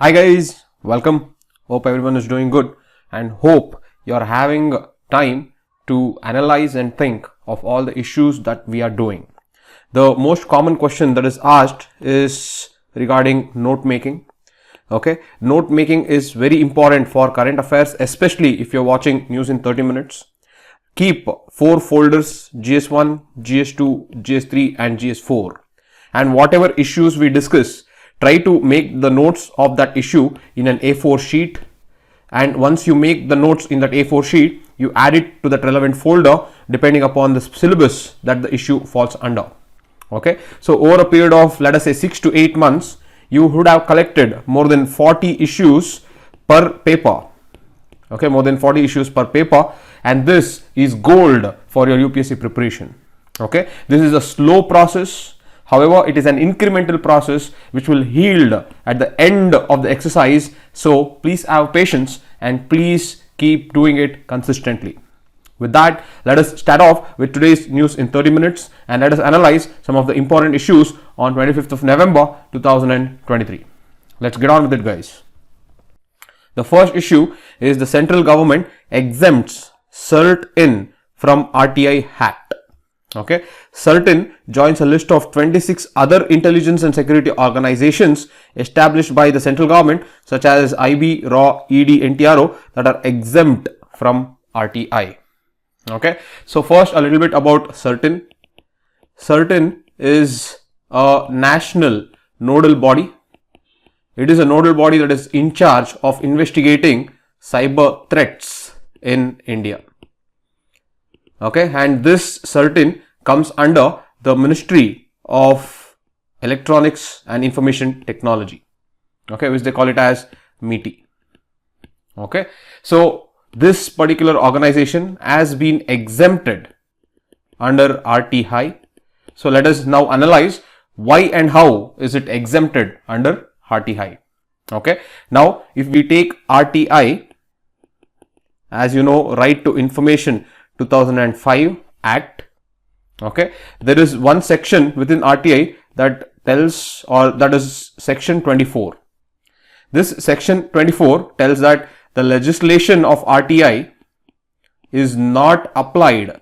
Hi guys, welcome. Hope everyone is doing good and hope you are having time to analyze and think of all the issues that we are doing. The most common question that is asked is regarding note making. Okay, note making is very important for current affairs, especially if you're watching news in 30 minutes. Keep 4 folders: GS1, GS2, GS3 and GS4, and whatever issues we discuss, try to make the notes of that issue in an A4 sheet, and once you make the notes in that A4 sheet, you add it to that relevant folder depending upon the syllabus that the issue falls under. Okay, so over a period of, let us say, 6 to 8 months, you would have collected more than 40 issues per paper. Okay, more than 40 issues per paper, and this is gold for your UPSC preparation. Okay, this is a slow process. However, it is an incremental process which will yield at the end of the exercise. So please have patience and please keep doing it consistently. With that, let us start off with today's news in 30 minutes and let us analyze some of the important issues on 25th of November 2023. Let's get on with it, guys. The first issue is the central government exempts CERT-IN from RTI Act. Okay, CERT-IN joins a list of 26 other intelligence and security organizations established by the central government, such as IB, RAW, ED, NTRO, that are exempt from RTI. Okay, so first a little bit about CERT-IN. CERT-IN is a national nodal body. It is a nodal body that is in charge of investigating cyber threats in India. Okay, and this CERT-IN comes under the Ministry of Electronics and Information Technology, okay, which they call it as MITI. Okay, so this particular organization has been exempted under RTI. So let us now analyze why and how is it exempted under RTI. Okay, now if we take RTI, as you know, Right to Information 2005 Act, okay, there is one section within RTI that tells, or that is section 24. This section 24 tells that the legislation of RTI is not applied.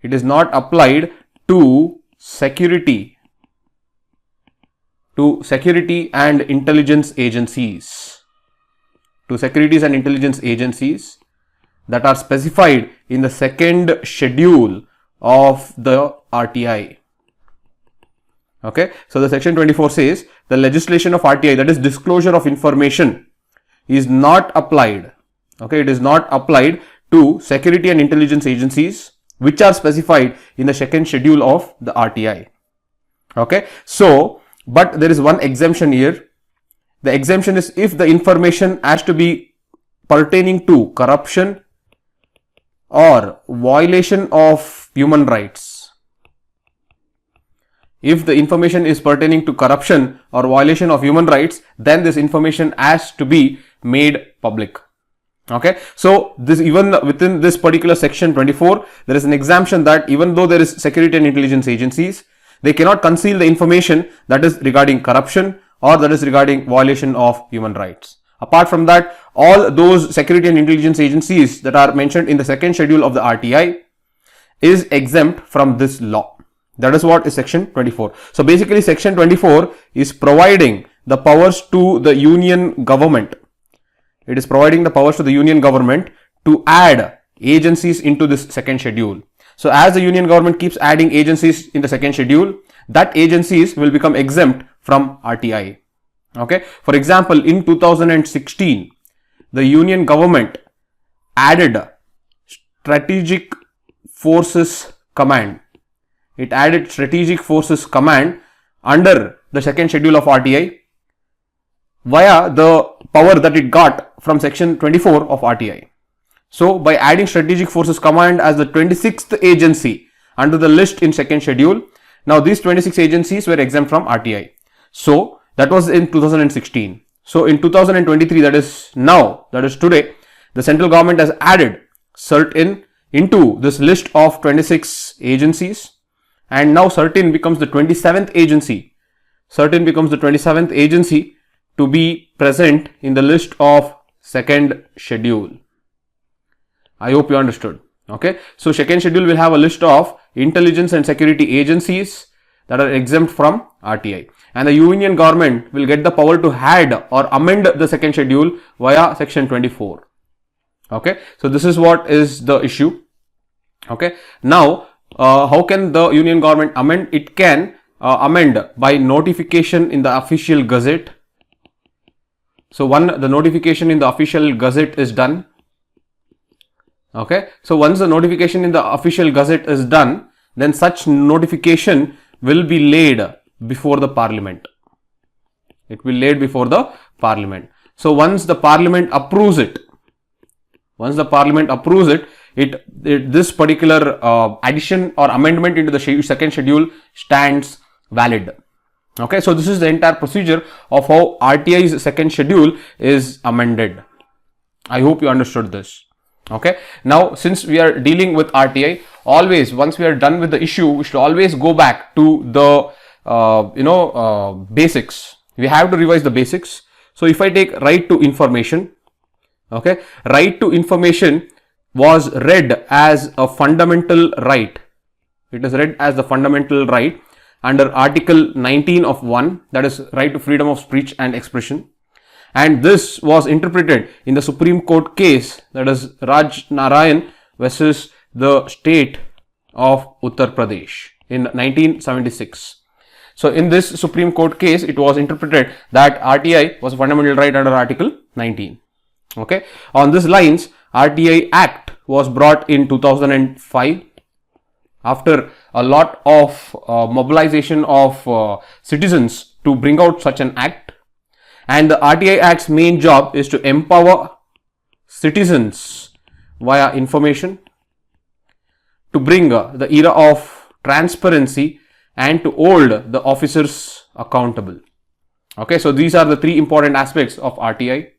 It is not applied to security and intelligence agencies, to securities and intelligence agencies that are specified in the second schedule of the RTI. Okay, so the section 24 says the legislation of RTI, that is disclosure of information, is not applied. Okay, it is not applied to security and intelligence agencies which are specified in the second schedule of the RTI. Okay, so but there is one exemption here. The exemption is if the information has to be pertaining to corruption or violation of human rights. If the information is pertaining to corruption or violation of human rights, then this information has to be made public. Okay, so this, even within this particular section 24, there is an exemption that even though there is security and intelligence agencies, they cannot conceal the information that is regarding corruption or that is regarding violation of human rights. Apart from that, all those security and intelligence agencies that are mentioned in the second schedule of the RTI is exempt from this law. That is what is section 24. So basically section 24 is providing the powers to the union government. It is providing the powers to the union government to add agencies into this second schedule. So as the union government keeps adding agencies in the second schedule, that agencies will become exempt from RTI. Okay, for example, in 2016, the union government added Strategic Forces Command. It added Strategic Forces Command under the second schedule of RTI via the power that it got from section 24 of RTI. So by adding Strategic Forces Command as the 26th agency under the list in second schedule, now these 26 agencies were exempt from RTI. So that was in 2016. So in 2023, that is now, that is today, the central government has added CERT-IN into this list of 26 agencies, and now CERT-IN becomes the 27th agency. CERT-IN becomes the 27th agency to be present in the list of second schedule. I hope you understood. Okay, so second schedule will have a list of intelligence and security agencies that are exempt from RTI, and the union government will get the power to add or amend the second schedule via section 24. Okay, so this is what is the issue. Okay, now how can the union government amend? It can amend by notification in the official gazette. So the notification in the official gazette is done. Okay, so once the notification in the official gazette is done, then such notification will be laid before the parliament. It will laid before the parliament. So once the parliament approves it, this particular addition or amendment into the second schedule stands valid. Okay, so this is the entire procedure of how RTI's second schedule is amended. I hope you understood this. Okay, now since we are dealing with RTI, always once we are done with the issue, we should always go back to the basics. We have to revise the basics. So if I take right to information, okay, right to information was read as a fundamental right. It is read as the fundamental right under Article 19 of 1, that is right to freedom of speech and expression. And this was interpreted in the Supreme Court case, that is Raj Narayan versus the state of Uttar Pradesh in 1976. So in this Supreme Court case, it was interpreted that RTI was a fundamental right under Article 19. Okay, on these lines, RTI Act was brought in 2005 after a lot of mobilization of citizens to bring out such an act. And the RTI Act's main job is to empower citizens via information, to bring the era of transparency, and to hold the officers accountable. Okay, so these are the three important aspects of RTI.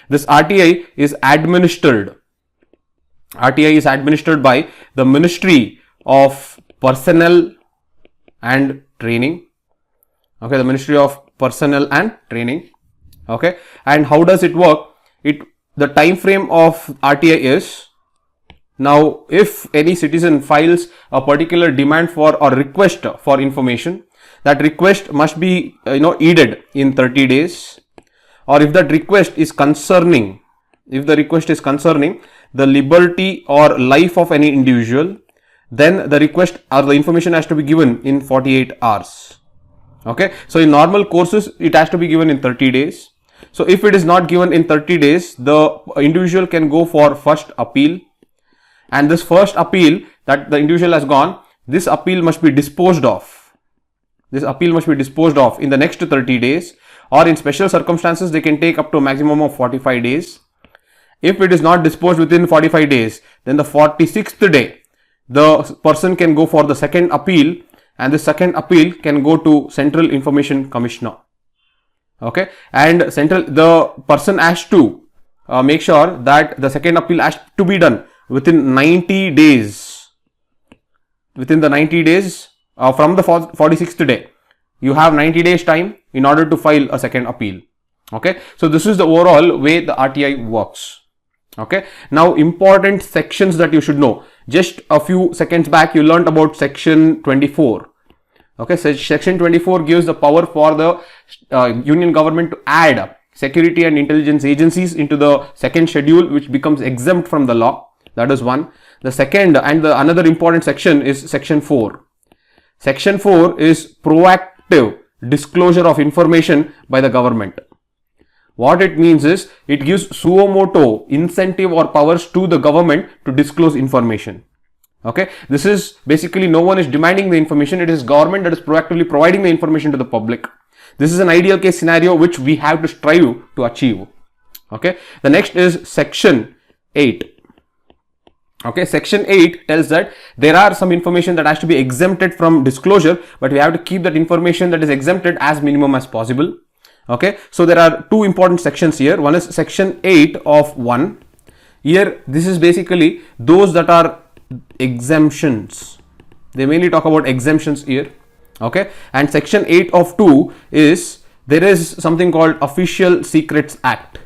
This RTI is administered by the Ministry of Personnel and Training. Okay, the Ministry of Personnel and Training. Okay, and how does it work? The time frame of RTI is, now if any citizen files a particular demand for or request for information, that request must be heeded in 30 days. Or if that request is concerning, the liberty or life of any individual, then the request or the information has to be given in 48 hours. Okay, so in normal courses, it has to be given in 30 days. So if it is not given in 30 days, the individual can go for first appeal. And this first appeal that the individual has gone, this appeal must be disposed of. In the next 30 days, or in special circumstances, they can take up to a maximum of 45 days. If it is not disposed within 45 days, then the 46th day, the person can go for the second appeal, and the second appeal can go to Central Information Commissioner. Okay, and the person has to make sure that the second appeal has to be done within 90 days. Within the 90 days from the 46th day, you have 90 days time in order to file a second appeal. Okay, so this is the overall way the RTI works. Okay, now important sections that you should know. Just a few seconds back, you learned about section 24. Okay, so section 24 gives the power for the union government to add security and intelligence agencies into the second schedule, which becomes exempt from the law. That is one. The second and another important section is section 4. Section 4 is proactive disclosure of information by the government. What it means is, it gives suo motu incentive or powers to the government to disclose information. Okay, this is basically no one is demanding the information, it is government that is proactively providing the information to the public. This is an ideal case scenario which we have to strive to achieve. Okay, the next is section 8. Okay, section 8 tells that there are some information that has to be exempted from disclosure, but we have to keep that information that is exempted as minimum as possible. Okay, so there are two important sections here. One is section 8 of 1. Here, this is basically those that are exemptions. They mainly talk about exemptions here. Okay, and section 8 of 2 is there is something called Official Secrets Act.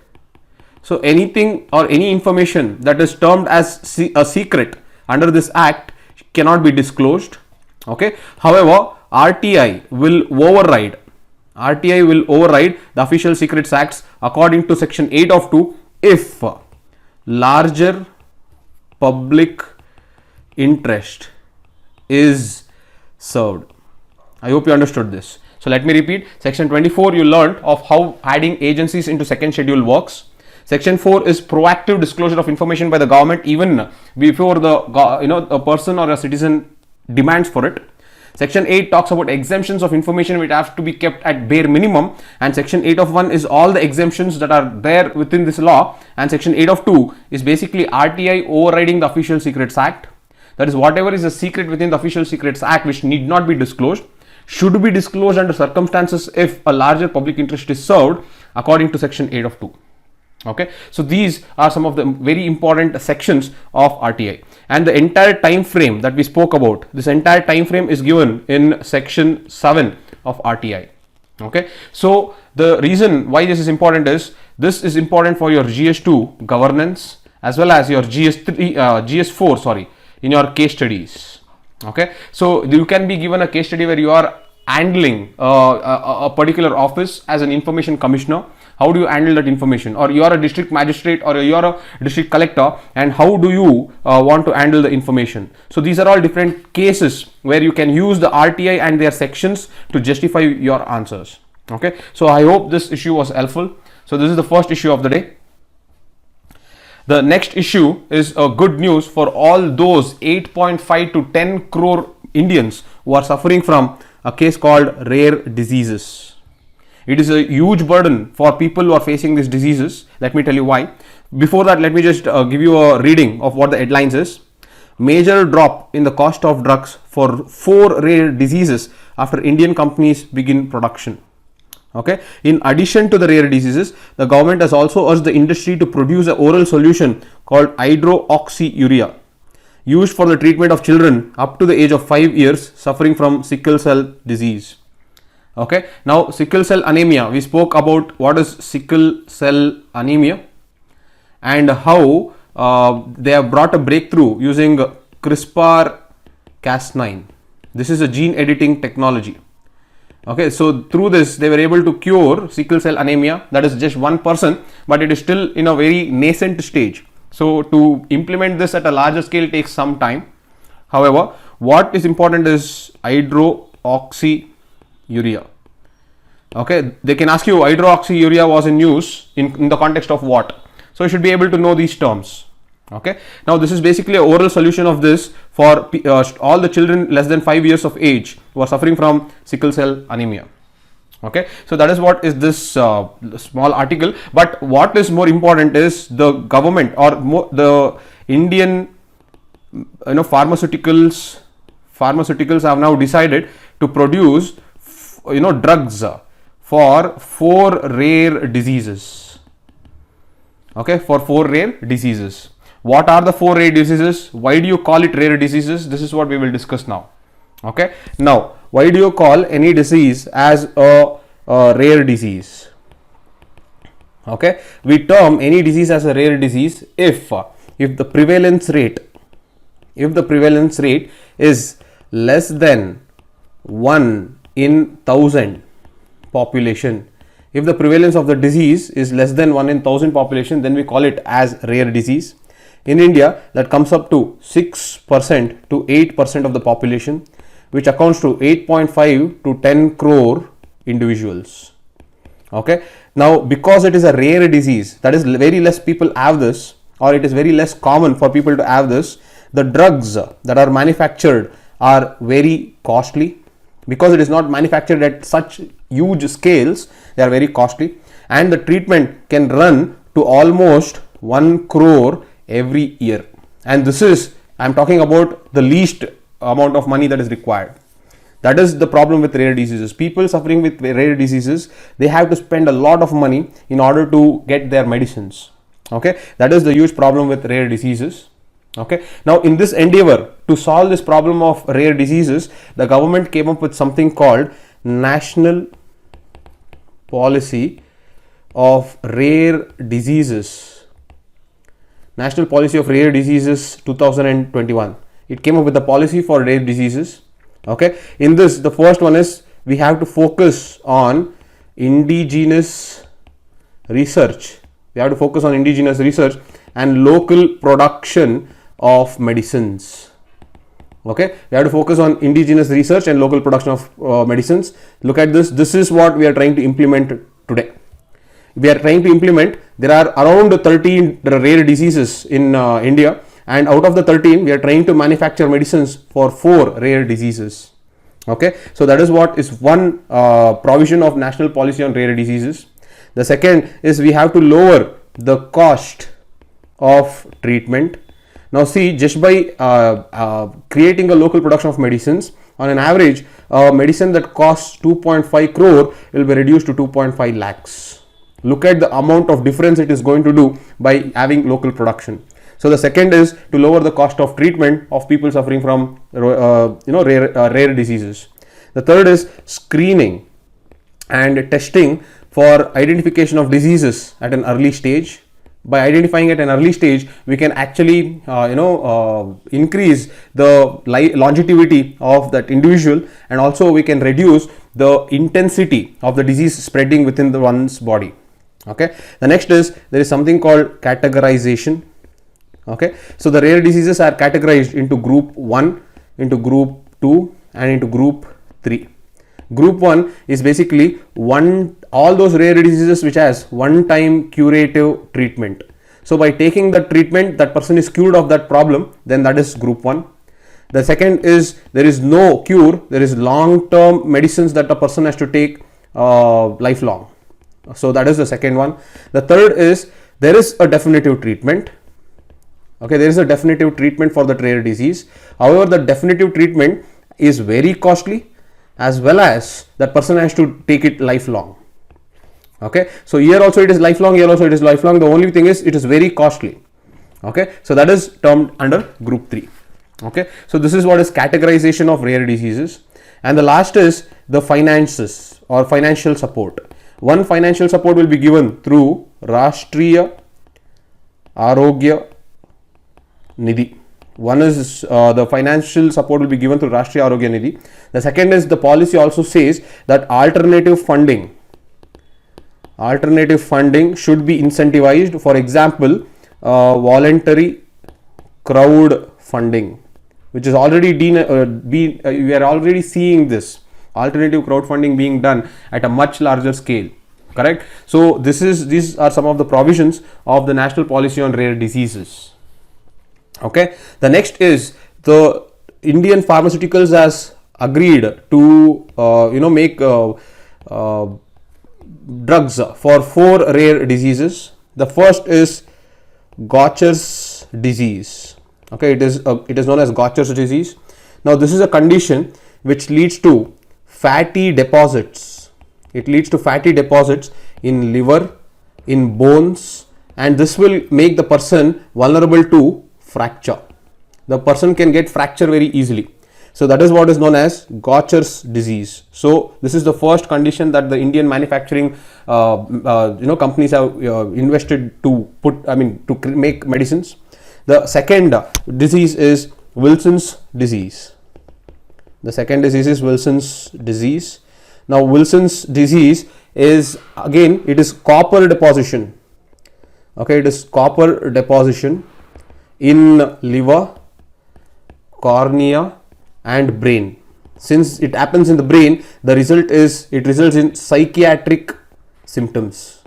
So anything or any information that is termed as a secret under this act cannot be disclosed. Okay. However, RTI will override the Official Secrets Acts according to section 8 of 2 if larger public interest is served. I hope you understood this. So let me repeat. Section 24 you learned of how adding agencies into second schedule works. Section 4 is proactive disclosure of information by the government even before a person or a citizen demands for it. Section 8 talks about exemptions of information which have to be kept at bare minimum, and section 8 of 1 is all the exemptions that are there within this law, and section 8 of 2 is basically RTI overriding the Official Secrets Act. That is, whatever is a secret within the Official Secrets Act which need not be disclosed should be disclosed under circumstances if a larger public interest is served according to section 8 of 2. Okay, so these are some of the very important sections of RTI, and the entire time frame that we spoke about, this entire time frame is given in section 7 of RTI. Okay, so the reason why this is important is this is important for your GS2 governance as well as your GS4 in your case studies. Okay, so you can be given a case study where you are handling a particular office as an information commissioner. How do you handle that information? Or you are a district magistrate or you are a district collector, and how do you want to handle the information? So these are all different cases where you can use the RTI and their sections to justify your answers. Okay, so I hope this issue was helpful. So this is the first issue of the day. The next issue is good news for all those 8.5 to 10 crore Indians who are suffering from a case called rare diseases. It is a huge burden for people who are facing these diseases. Let me tell you why. Before that, let me just give you a reading of what the headlines is. Major drop in the cost of drugs for 4 rare diseases after Indian companies begin production. Okay. In addition to the rare diseases, the government has also urged the industry to produce an oral solution called hydroxyurea, used for the treatment of children up to the age of 5 years suffering from sickle cell disease. Okay, now sickle cell anemia, we spoke about what is sickle cell anemia and how they have brought a breakthrough using CRISPR-Cas9. This is a gene editing technology. Okay, so through this they were able to cure sickle cell anemia. That is just 1%, but it is still in a very nascent stage. So to implement this at a larger scale takes some time. However, what is important is hydroxyurea. Okay, they can ask you hydroxyurea was in use in the context of what? So you should be able to know these terms. Okay, now this is basically an oral solution of this for all the children less than 5 years of age who are suffering from sickle cell anemia. Okay, so that is what is this small article. But what is more important is the government or the Indian pharmaceuticals have now decided to produce drugs for 4 rare diseases. Okay, for 4 rare diseases. What are the 4 rare diseases? Why do you call it rare diseases? This is what we will discuss now. Okay, now why do you call any disease as a rare disease? Okay, we term any disease as a rare disease if the prevalence rate is less than 1 in 1000 population. If the prevalence of the disease is less than 1 in 1000 population, then we call it as rare disease. In India, that comes up to 6% to 8% of the population, which accounts to 8.5 to 10 crore individuals. Okay, now because it is a rare disease, that is very less people have this, or it is very less common for people to have this, the drugs that are manufactured are very costly. Because it is not manufactured at such huge scales, they are very costly, and the treatment can run to almost 1 crore every year. And this is, I am talking about the least amount of money that is required. That is the problem with rare diseases. People suffering with rare diseases, they have to spend a lot of money in order to get their medicines. Okay, that is the huge problem with rare diseases. Okay, now in this endeavor to solve this problem of rare diseases, the government came up with something called National Policy of Rare Diseases. National Policy of Rare Diseases 2021. It came up with the policy for rare diseases. Okay, in this, the first one is we have to focus on indigenous research. We have to focus on indigenous research and local production of medicines. Okay, we have to focus on indigenous research and local production of medicines. Look at this. This is what we are trying to implement today. We are trying to implement, there are around 13 rare diseases in India, and out of the 13 we are trying to manufacture medicines for 4 rare diseases. Okay, so that is what is one provision of national policy on rare diseases. The second is we have to lower the cost of treatment. Now see, just by creating a local production of medicines, on an average medicine that costs 2.5 crore will be reduced to 2.5 lakhs. Look at the amount of difference it is going to do by having local production. So the second is to lower the cost of treatment of people suffering from rare diseases. The third is screening and testing for identification of diseases at an early stage. By identifying at an early stage, we can actually increase the longevity of that individual, and also we can reduce the intensity of the disease spreading within the one's body. Okay, the next is there is something called categorization. Okay, so the rare diseases are categorized into group 1, into group 2 and into group 3. Group 1 is basically all those rare diseases which has one time curative treatment. So by taking the treatment, that person is cured of that problem, then that is group 1. The second is there is no cure, there is long term medicines that a person has to take lifelong. So that is the second one. The third is there is a definitive treatment. Okay, there is a definitive treatment for that rare disease. However, the definitive treatment is very costly, as well as that person has to take it lifelong. Okay, so here also it is lifelong, here also it is lifelong. The only thing is it is very costly. Okay, so that is termed under group 3. Okay, so this is what is categorization of rare diseases. And the last is the finances or financial support. One financial support will be given through Rashtriya Arogya Nidhi. One is the financial support will be given through Rashtriya Arogya Nidhi. The second is the policy also says that alternative funding should be incentivized. For example, voluntary crowd funding, which is already we are already seeing this alternative crowdfunding being done at a much larger scale. Correct. So these are some of the provisions of the national policy on rare diseases. Okay, the next is the Indian pharmaceuticals has agreed to make drugs for 4 rare diseases. The first is Gaucher's disease. Okay, it is known as Gaucher's disease. Now this is a condition which leads to fatty deposits. It leads to fatty deposits in liver, in bones, and this will make the person vulnerable to fracture. The person can get fracture very easily. So that is what is known as Gaucher's disease. So this is the first condition that the Indian manufacturing companies have invested to make medicines. The second disease is Wilson's disease. The second disease is Wilson's disease. Now Wilson's disease is, again, it is copper deposition. Okay, it is copper deposition in liver, cornea and brain. Since it happens in the brain, the result is it results in psychiatric symptoms.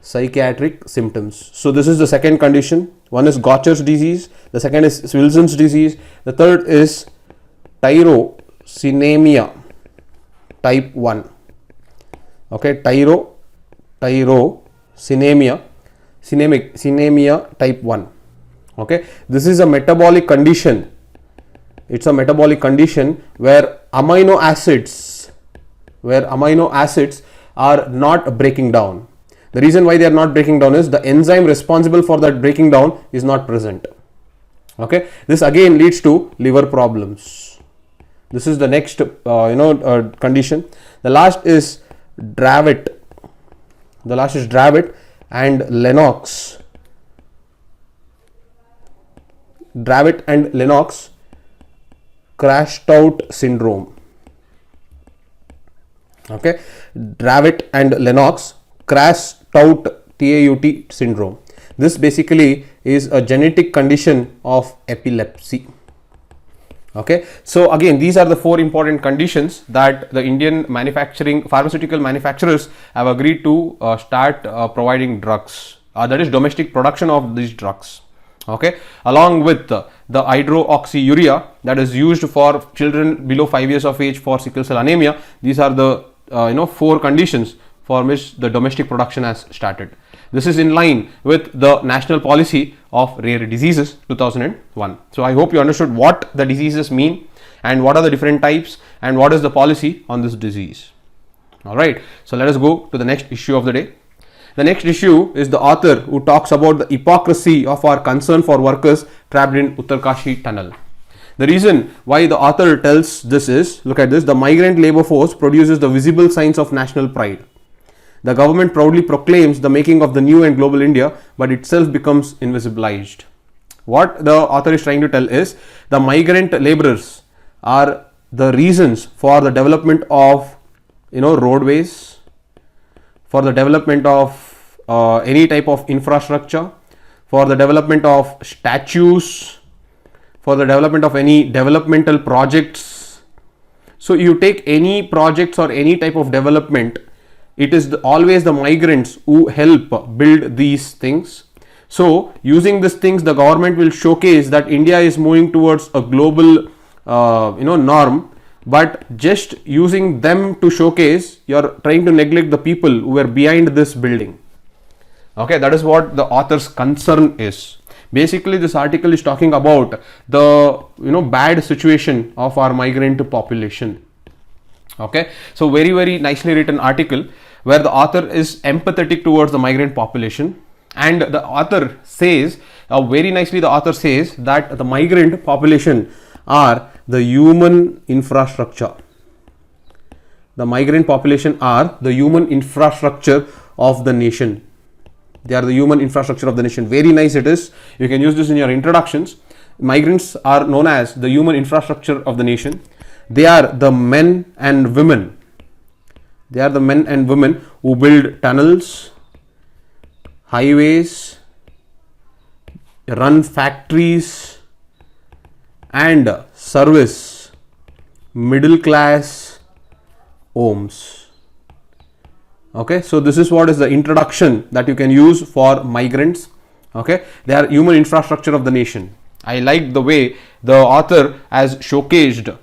Psychiatric symptoms. So this is the second condition. One is Gaucher's disease, the second is Wilson's disease, the third is tyrosinemia type 1. Okay, tyrosinemia type 1. Okay, this is a metabolic condition. It's a metabolic condition where amino acids are not breaking down. The reason why they are not breaking down is the enzyme responsible for that breaking down is not present. Okay, this again leads to liver problems. This is the next condition. The last is Dravitt, the last is Dravitt and Lennox. Dravitt and Lennox crashed out syndrome. Okay, Dravitt and Lennox crashed out TAUT syndrome. This basically is a genetic condition of epilepsy. Okay, so again, these are the 4 important conditions that the Indian pharmaceutical manufacturers have agreed to start providing drugs, that is domestic production of these drugs. Okay, along with the hydroxyurea that is used for children below 5 years of age for sickle cell anemia. These are the 4 conditions for which the domestic production has started. This is in line with the national policy of rare diseases 2001. So I hope you understood what the diseases mean and what are the different types and what is the policy on this disease. All right, so let us go to the next issue of the day. The next issue is the author who talks about the hypocrisy of our concern for workers trapped in Uttarkashi tunnel. The reason why the author tells this is, look at this, the migrant labor force produces the visible signs of national pride. The government proudly proclaims the making of the new and global India, but itself becomes invisibilized. What the author is trying to tell is the migrant laborers are the reasons for the development of roadways, for the development of any type of infrastructure, for the development of statues, for the development of any developmental projects. So you take any projects or any type of development, it is always the migrants who help build these things. So using these things, the government will showcase that India is moving towards a global norm, but just using them to showcase, you are trying to neglect the people who are behind this building. Okay, that is what the author's concern is. Basically, this article is talking about the bad situation of our migrant population. Okay, so very nicely written article where the author is empathetic towards the migrant population, and the author says very nicely, the author says that the migrant population are the human infrastructure. The migrant population are the human infrastructure of the nation. They are the human infrastructure of the nation. Very nice it is. You can use this in your introductions. Migrants are known as the human infrastructure of the nation. They are the men and women. They are the men and women who build tunnels, highways, run factories, and service middle class homes. Okay, so this is what is the introduction that you can use for migrants. Okay, they are human infrastructure of the nation. I like the way the author has showcased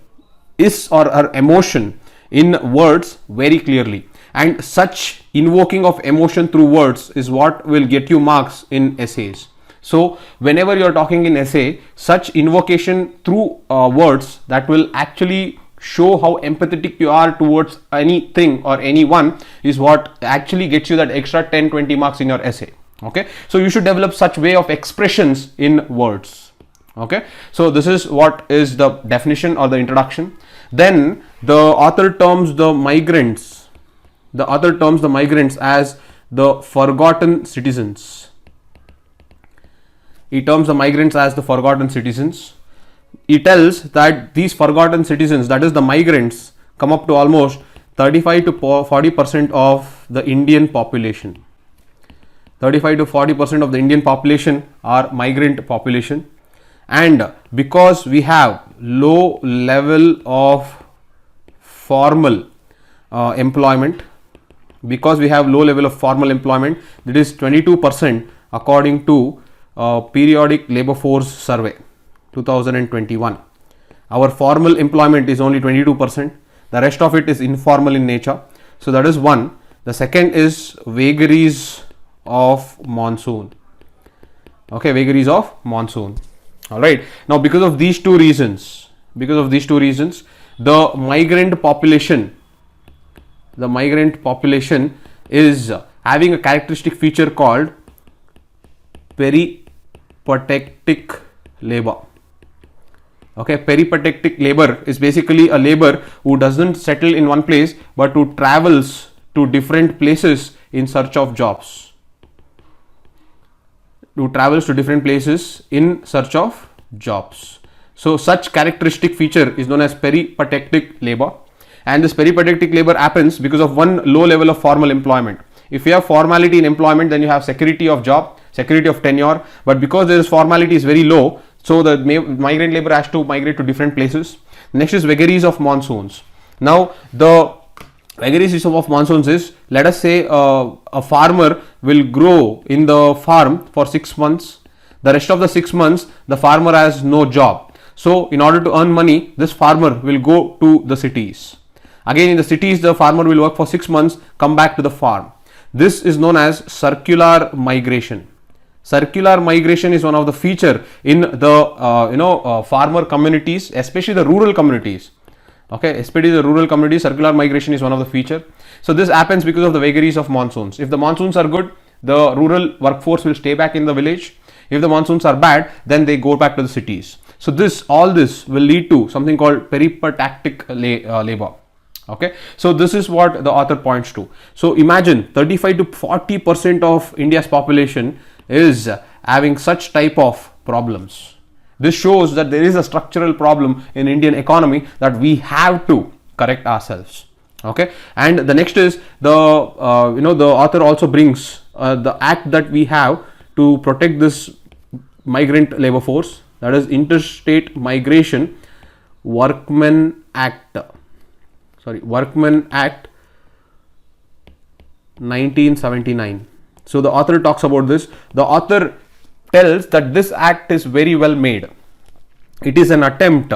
his or her emotion in words very clearly, and such invoking of emotion through words is what will get you marks in essays. So whenever you are talking in essay, such invocation through words, that will actually show how empathetic you are towards anything or anyone, is what actually gets you that extra 10-20 marks in your essay. Okay, so you should develop such way of expressions in words. Okay, so this is what is the definition or the introduction. Then the author terms the migrants as the forgotten citizens. He terms the migrants as the forgotten citizens. He tells that these forgotten citizens, that is the migrants, come up to almost 35 to 40% of the Indian population. 35 to 40% of the Indian population are migrant population, and because we have low level of formal employment, that is 22% according to periodic labor force survey 2021. Our formal employment is only 22%. The rest of it is informal in nature. So that is one. The second is vagaries of monsoon. Okay, vagaries of monsoon. All right. Now, because of these two reasons, the migrant population is having a characteristic feature called peripatetic labor. Okay, peripatetic labor is basically a labor who doesn't settle in one place but who travels to different places in search of jobs. Who travels to different places in search of jobs. So such characteristic feature is known as peripatetic labor, and this peripatetic labor happens because of one low level of formal employment. If you have formality in employment, then you have security of job, security of tenure, but because there is formality is very low, so the migrant labor has to migrate to different places. Next is vagaries of monsoons. Now the vagaries of monsoons is, let us say a farmer will grow in the farm for 6 months. The rest of the 6 months the farmer has no job. So in order to earn money, this farmer will go to the cities. Again in the cities the farmer will work for 6 months, come back to the farm. This is known as circular migration. Circular migration is one of the feature in the farmer communities, especially the rural communities. Okay, especially the rural communities, circular migration is one of the feature. So this happens because of the vagaries of monsoons. If the monsoons are good, the rural workforce will stay back in the village. If the monsoons are bad, then they go back to the cities. So all this will lead to something called peripatetic labor. Okay, so this is what the author points to. So imagine 35 to 40% of India's population is having such type of problems. This shows that there is a structural problem in Indian economy that we have to correct ourselves. Okay, and the next is the author also brings the act that we have to protect this migrant labor force, that is Interstate Migration Workmen Act 1979. So the author talks about this. The author tells that this act is very well made. It is an attempt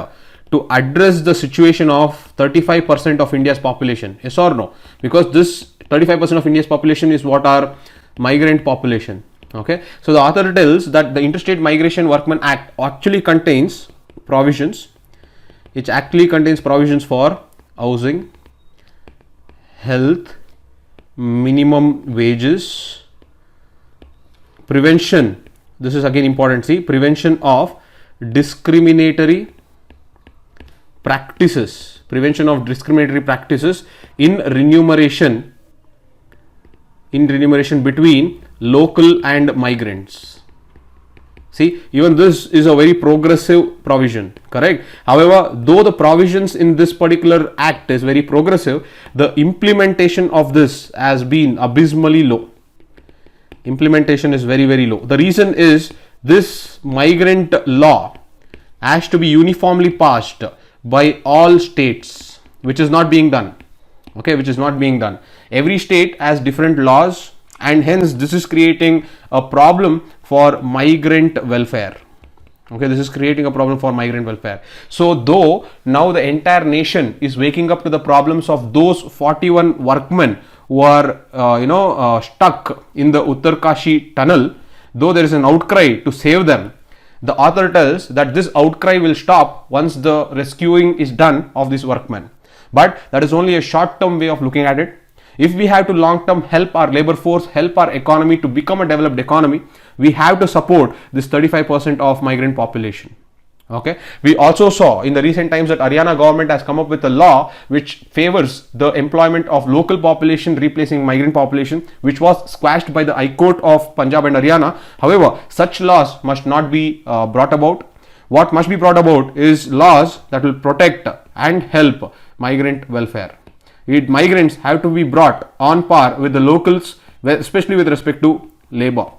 to address the situation of 35% of India's population. Yes or no? Because this 35% of India's population is what are migrant population. Okay. So the author tells that the Interstate Migration Workmen Act actually contains provisions. It actually contains provisions for housing, health, minimum wages, prevention. This is again important. See, prevention of discriminatory practices. Prevention of discriminatory practices in remuneration between local and migrants. See, even this is a very progressive provision, correct? However, though the provisions in this particular act is very progressive, the implementation of this has been abysmally low. Implementation is very, very low. The reason is this migrant law has to be uniformly passed by all states, which is not being done. Okay, which is not being done. Every state has different laws, and hence this is creating a problem for migrant welfare. Okay, this is creating a problem for migrant welfare. So though now the entire nation is waking up to the problems of those 41 workmen who are stuck in the Uttarkashi tunnel, though there is an outcry to save them, the author tells that this outcry will stop once the rescuing is done of these workmen. But that is only a short-term way of looking at it. If we have to long-term help our labor force, help our economy to become a developed economy, we have to support this 35% of migrant population. Okay, we also saw in the recent times that Haryana government has come up with a law which favors the employment of local population replacing migrant population, which was squashed by the High Court of Punjab and Haryana. However, such laws must not be brought about. What must be brought about is laws that will protect and help migrant welfare. Migrants have to be brought on par with the locals, especially with respect to labor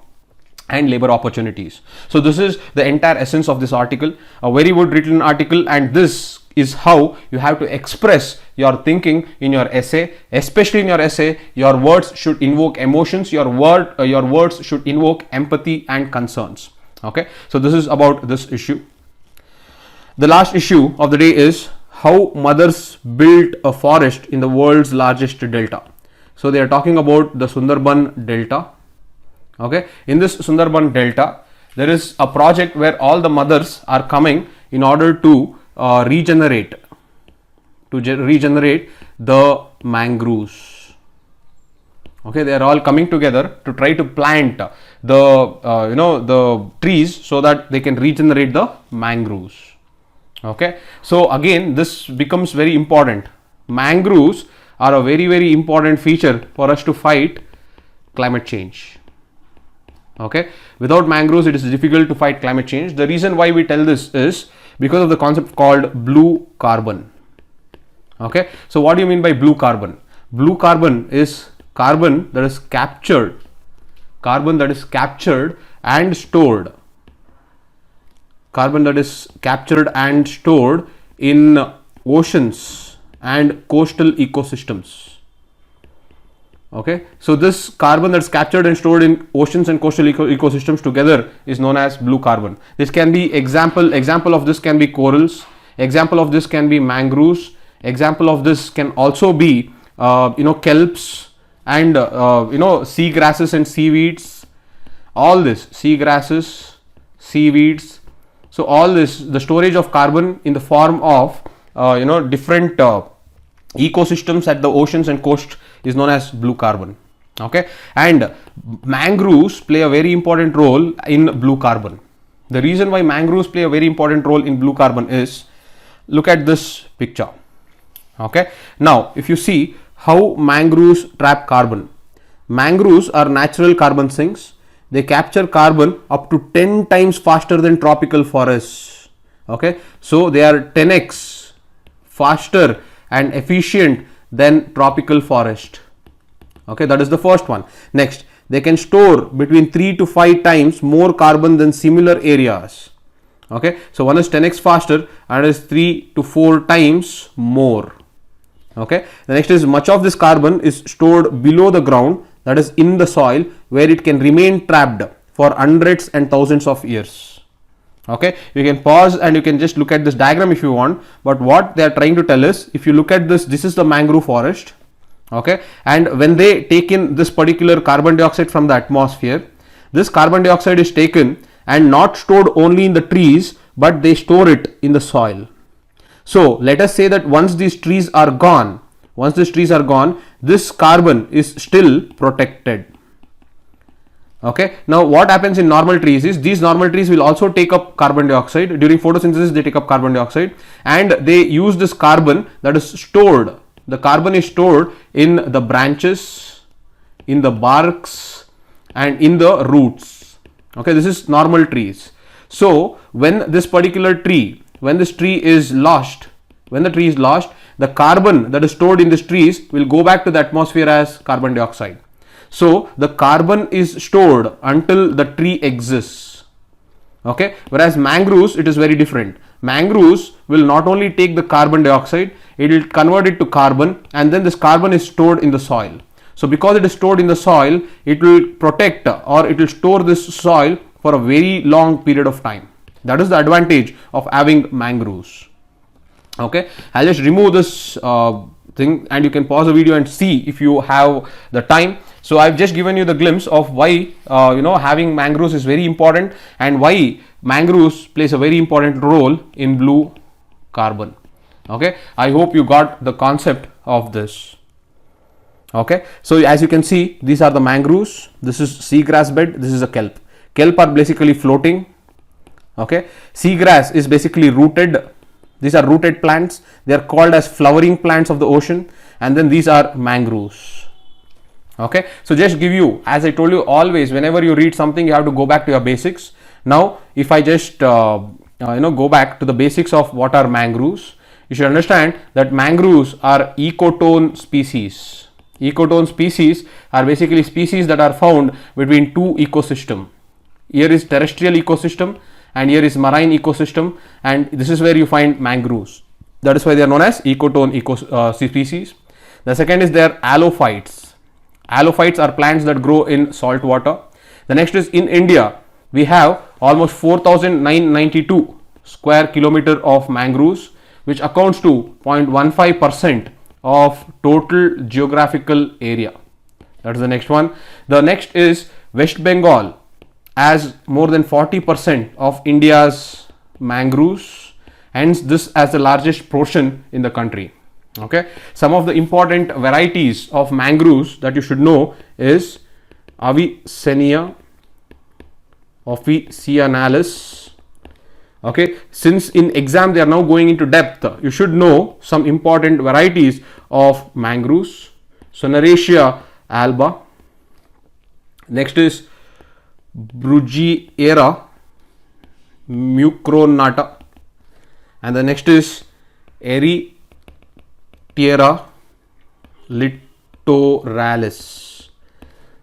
and labor opportunities. So this is the entire essence of this article, a very good written article, and this is how you have to express your thinking in your essay. Especially in your essay, your words should invoke emotions, your words should invoke empathy and concerns. Okay, so this is about this issue. The last issue of the day is how mothers built a forest in the world's largest delta. So they are talking about the Sundarban Delta. Okay, in this Sundarban Delta, there is a project where all the mothers are coming in order to regenerate the mangroves. Okay, they are all coming together to try to plant the trees so that they can regenerate the mangroves. Okay, so again this becomes very important. Mangroves are a very, very important feature for us to fight climate change. Okay, without mangroves it is difficult to fight climate change. The reason why we tell this is because of the concept called blue carbon. Okay, so what do you mean by blue carbon? Blue carbon is carbon that is captured and stored. Carbon that is captured and stored in oceans and coastal ecosystems. Okay, so this carbon that's captured and stored in oceans and coastal ecosystems together is known as blue carbon. This can be example of this can be corals, example of this can be mangroves, example of this can also be kelps and sea grasses and seaweeds. All this, sea grasses, seaweeds. So all this, the storage of carbon in the form of different ecosystems at the oceans and coast is known as blue carbon. Okay, and mangroves play a very important role in blue carbon. The reason why mangroves play a very important role in blue carbon is, look at this picture. Okay, now if you see how mangroves trap carbon, mangroves are natural carbon sinks. They capture carbon up to 10 times faster than tropical forests. Okay, so they are 10x faster and efficient than tropical forest. Okay, that is the first one. Next, they can store between 3 to 5 times more carbon than similar areas. Okay, so one is 10x faster and is 3 to 4 times more. Okay, the next is much of this carbon is stored below the ground, that is in the soil, where it can remain trapped for hundreds and thousands of years. Okay, you can pause and you can just look at this diagram if you want, but what they are trying to tell is, if you look at this, this is the mangrove forest. Okay, and when they take in this particular carbon dioxide from the atmosphere, this carbon dioxide is taken and not stored only in the trees, but they store it in the soil. So let us say that once these trees are gone, this carbon is still protected. Okay, now what happens in normal trees is, these normal trees will also take up carbon dioxide. During photosynthesis they take up carbon dioxide and they use this carbon that is stored. The carbon is stored in the branches, in the barks and in the roots. Okay, this is normal trees. So when this particular tree, when this tree is lost, the carbon that is stored in these trees will go back to the atmosphere as carbon dioxide. So the carbon is stored until the tree exists. Okay, whereas mangroves, it is very different. Mangroves will not only take the carbon dioxide, it will convert it to carbon, and then this carbon is stored in the soil. So because it is stored in the soil, it will protect or it will store this soil for a very long period of time. That is the advantage of having mangroves. Okay, I'll just remove this thing and you can pause the video and see if you have the time. So I've just given you the glimpse of why having mangroves is very important and why mangroves plays a very important role in blue carbon. Okay, I hope you got the concept of this. Okay, so as you can see, these are the mangroves. This is seagrass bed. This is a kelp. Kelp are basically floating. Okay, seagrass is basically rooted. These are rooted plants. They are called as flowering plants of the ocean, and then these are mangroves. Okay, so just give you, as I told you, always whenever you read something you have to go back to your basics. Now if I just go back to the basics of what are mangroves, you should understand that mangroves are ecotone species. Ecotone species are basically species that are found between two ecosystems. Here is terrestrial ecosystem and here is marine ecosystem, and this is where you find mangroves. That is why they are known as ecotone species. The second is their halophytes. Halophytes are plants that grow in salt water. The next is, in India we have almost 4,992 square kilometer of mangroves, which accounts to 0.15% of total geographical area. That is the next one. The next is West Bengal has more than 40% of India's mangroves, hence this as the largest portion in the country. Okay, some of the important varieties of mangroves that you should know is Avicennia officinalis, Okay, since in exam they are now going into depth, you should know some important varieties of mangroves. Soneraceae alba. Next is Bruguiera mucronata, and the next is Erythera littoralis.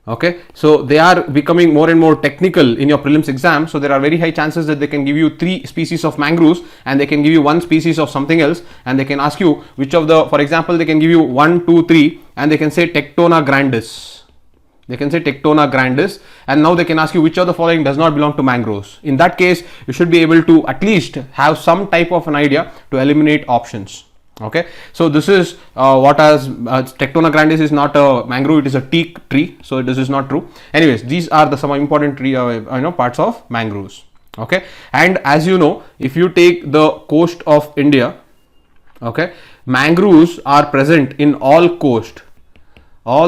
Okay, so they are becoming more and more technical in your prelims exam. So there are very high chances that they can give you 3 species of mangroves, and they can give you 1 species of something else, and they can ask you which of the, for example, they can give you 1, 2, 3, and they can say Tectona grandis. They can say Tectona grandis, and now they can ask you which of the following does not belong to mangroves. In that case, you should be able to at least have some type of an idea to eliminate options. Okay, so this is what as Tectona grandis is not a mangrove, it is a teak tree, so this is not true. Anyways, these are the some important tree parts of mangroves. Okay, and as you know, if you take the coast of India, okay, mangroves are present in all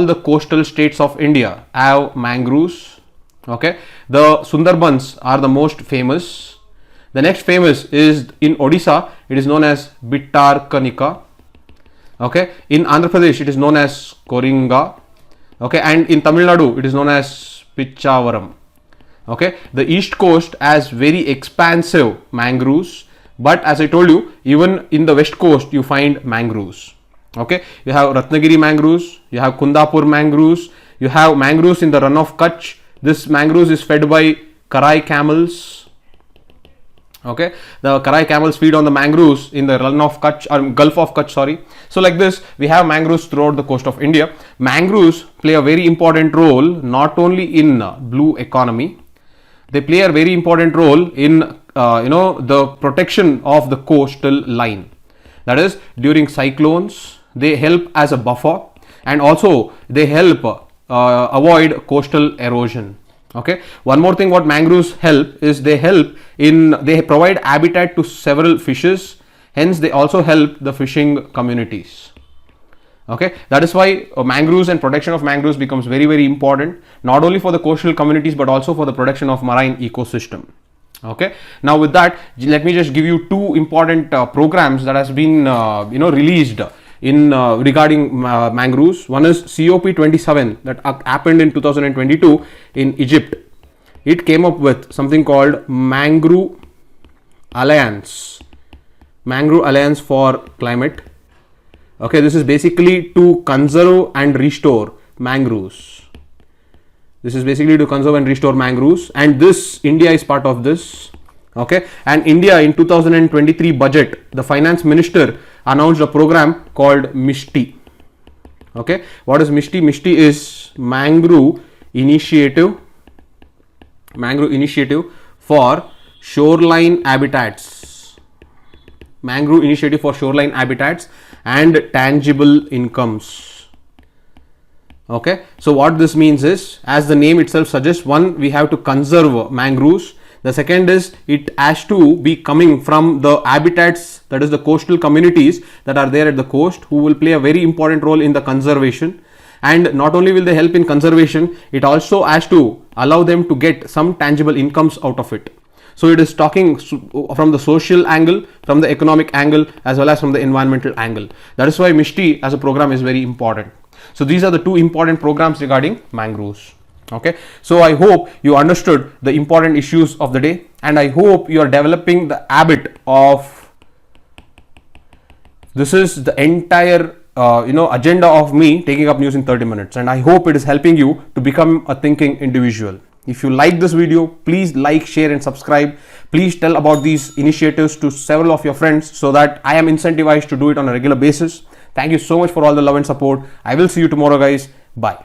the coastal states of India have mangroves. Okay, the Sundarbans are the most famous. The next famous is in Odisha, it is known as Bittarkanika. Okay, in Andhra Pradesh it is known as Koringa. Okay, and in Tamil Nadu it is known as Pichavaram. Okay, the east coast has very expansive mangroves, but as I told you, even in the west coast you find mangroves. Okay, you have Ratnagiri mangroves, you have Kundapur mangroves, you have mangroves in the run of Kutch. This mangroves is fed by Karai camels. Okay, the Karai camels feed on the mangroves in the run of Kutch or Gulf of Kutch, sorry. So like this, we have mangroves throughout the coast of India. Mangroves play a very important role not only in blue economy, they play a very important role in the protection of the coastal line. That is, during cyclones, they help as a buffer, and also they help avoid coastal erosion. Okay, one more thing what mangroves help is they provide habitat to several fishes, hence they also help the fishing communities. Okay, that is why mangroves and protection of mangroves becomes very, very important, not only for the coastal communities but also for the protection of marine ecosystem. Okay, now with that, let me just give you 2 important programs that has been released in regarding mangroves. One is COP27 that happened in 2022 in Egypt. It came up with something called Mangrove Alliance for Climate. Okay, this is basically to conserve and restore mangroves. And this India is part of this. Okay, and India in 2023 budget, the finance minister announced a program called MISTI. Okay, what is MISTI? MISTI is Mangrove Initiative for shoreline habitats. Mangrove Initiative for shoreline habitats and tangible incomes. Okay, so what this means is, as the name itself suggests, one, we have to conserve mangroves. The second is it has to be coming from the habitats, that is the coastal communities that are there at the coast, who will play a very important role in the conservation. And not only will they help in conservation, it also has to allow them to get some tangible incomes out of it. So it is talking from the social angle, from the economic angle, as well as from the environmental angle. That is why MISTI as a program is very important. So these are the 2 important programs regarding mangroves. Okay, so I hope you understood the important issues of the day, and I hope you are developing the habit of, this is the entire agenda of me taking up news in 30 minutes, and I hope it is helping you to become a thinking individual. If you like this video, please like, share and subscribe. Please tell about these initiatives to several of your friends so that I am incentivized to do it on a regular basis. Thank you so much for all the love and support. I will see you tomorrow, guys. Bye.